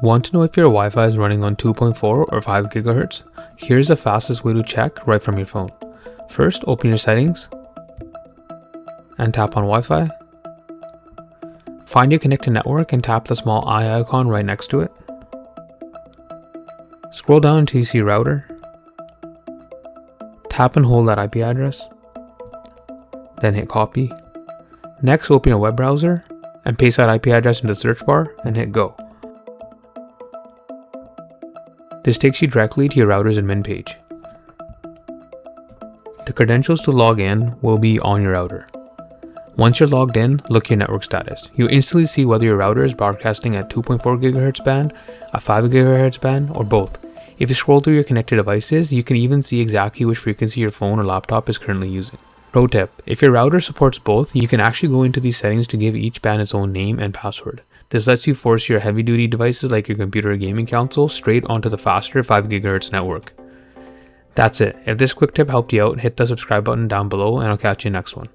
Want to know if your Wi-Fi is running on 2.4 or 5 GHz? Here's the fastest way to check right from your phone. First, open your settings and tap on Wi-Fi. Find your connected network and tap the small eye icon right next to it. Scroll down until you see router. Tap and hold that IP address. Then hit copy. Next, open a web browser and paste that IP address into the search bar and hit go. This takes you directly to your router's admin page. The credentials to log in will be on your router. Once you're logged in, look at your network status. You'll instantly see whether your router is broadcasting at 2.4 GHz band, a 5 GHz band, or both. If you scroll through your connected devices, you can even see exactly which frequency your phone or laptop is currently using. Pro tip, if your router supports both, you can actually go into these settings to give each band its own name and password. This lets you force your heavy-duty devices like your computer or gaming console straight onto the faster 5 GHz network. That's it. If this quick tip helped you out, hit the subscribe button down below and I'll catch you next one.